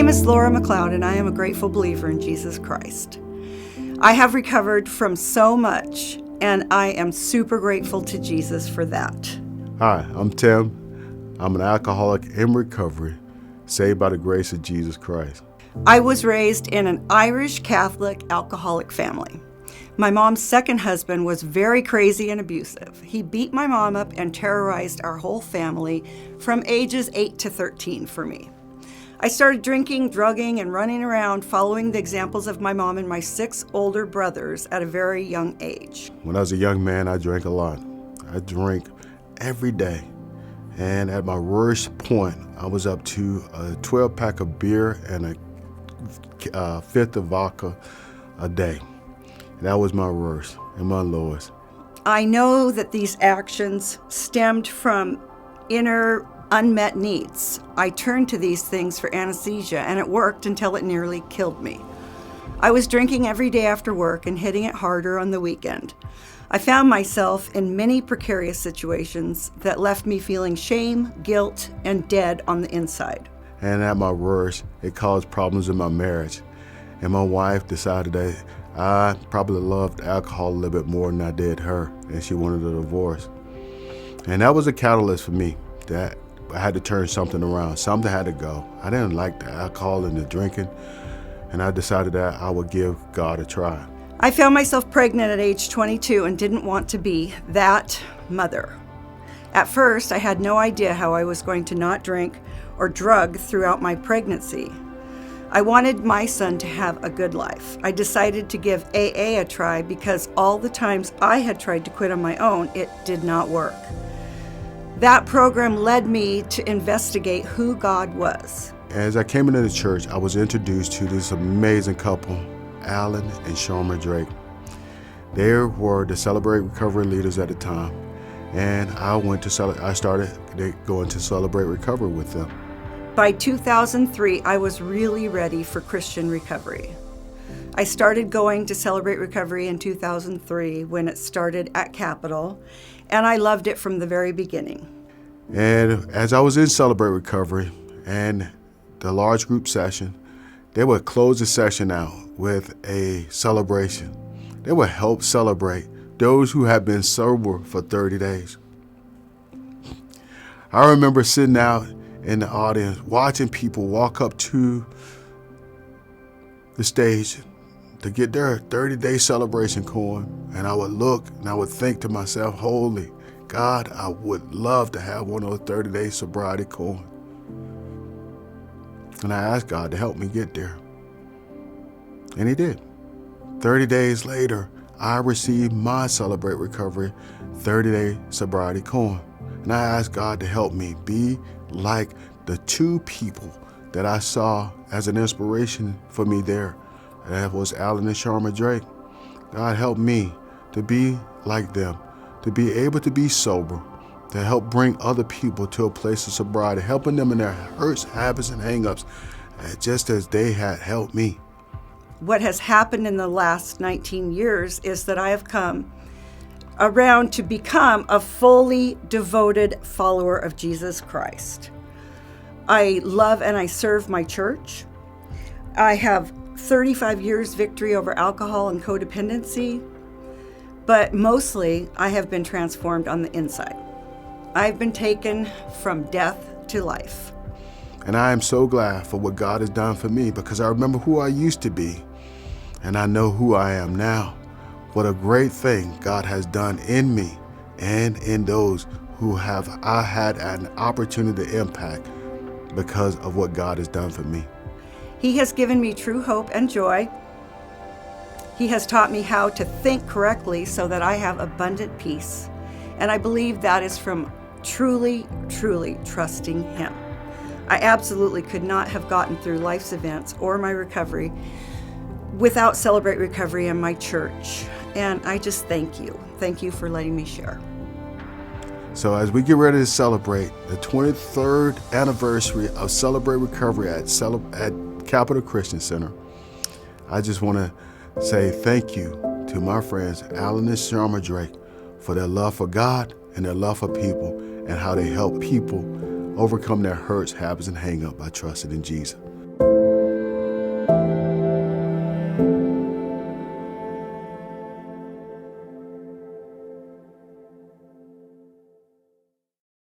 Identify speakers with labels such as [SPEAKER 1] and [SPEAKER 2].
[SPEAKER 1] name is Laura McLeod, and I am a grateful believer in Jesus Christ. I have recovered from so much, and I am super grateful to Jesus for that.
[SPEAKER 2] Hi, I'm Tim. I'm an alcoholic in recovery, saved by the grace of Jesus Christ.
[SPEAKER 1] I was raised in an Irish Catholic alcoholic family. My mom's second husband was very crazy and abusive. He beat my mom up and terrorized our whole family from ages 8 to 13 for me. I started drinking, drugging, and running around following the examples of my mom and my 6 older brothers at a very young age.
[SPEAKER 2] When I was a young man, I drank a lot. I drank every day. And at my worst point, I was up to a 12-pack of beer and a fifth of vodka a day. That was my worst and my lowest.
[SPEAKER 1] I know that these actions stemmed from inner unmet needs. I turned to these things for anesthesia, and it worked until it nearly killed me. I was drinking every day after work and hitting it harder on the weekend. I found myself in many precarious situations that left me feeling shame, guilt, and dead on the inside.
[SPEAKER 2] And at my worst, it caused problems in my marriage. And my wife decided that I probably loved alcohol a little bit more than I did her, and she wanted a divorce. And that was a catalyst for me, that I had to turn something around. Something had to go. I didn't like the alcohol and the drinking, and I decided that I would give God a try.
[SPEAKER 1] I found myself pregnant at age 22 and didn't want to be that mother. At first, I had no idea how I was going to not drink or drug throughout my pregnancy. I wanted my son to have a good life. I decided to give AA a try because all the times I had tried to quit on my own, it did not work. That program led me to investigate who God was.
[SPEAKER 2] As I came into the church, I was introduced to this amazing couple, Alan and Sharma Drake. They were the Celebrate Recovery leaders at the time, and I started going to Celebrate Recovery with them.
[SPEAKER 1] By 2003, I was really ready for Christian recovery. I started going to Celebrate Recovery in 2003 when it started at Capitol, and I loved it from the very beginning.
[SPEAKER 2] And as I was in Celebrate Recovery and the large group session, they would close the session out with a celebration. They would help celebrate those who had been sober for 30 days. I remember sitting out in the audience watching people walk up to the stage to get their 30-day celebration coin, and I would look and I would think to myself, holy God, I would love to have one of those 30-day sobriety coins. And I asked God to help me get there. And he did. 30 days later, I received my Celebrate Recovery 30-day sobriety coin. And I asked God to help me be like the 2 people that I saw as an inspiration for me there. And that was Alan and Sharma Drake. God help me to be like them, to be able to be sober, to help bring other people to a place of sobriety, helping them in their hurts, habits, and hang-ups, just as they had helped me.
[SPEAKER 1] What has happened in the last 19 years is that I have come around to become a fully devoted follower of Jesus Christ. I love and I serve my church. I have 35 years victory over alcohol and codependency, but mostly I have been transformed on the inside. I've been taken from death to life.
[SPEAKER 2] And I am so glad for what God has done for me, because I remember who I used to be, and I know who I am now. What a great thing God has done in me and in those who I had an opportunity to impact because of what God has done for me.
[SPEAKER 1] He has given me true hope and joy. He has taught me how to think correctly so that I have abundant peace. And I believe that is from truly, truly trusting Him. I absolutely could not have gotten through life's events or my recovery without Celebrate Recovery and my church. And I just thank you. Thank you for letting me share.
[SPEAKER 2] So as we get ready to celebrate the 23rd anniversary of Celebrate Recovery at Capitol Christian Center, I just want to say thank you to my friends Alan and Sharma Drake for their love for God and their love for people, and how they help people overcome their hurts, habits, and hang-up by trusting in Jesus.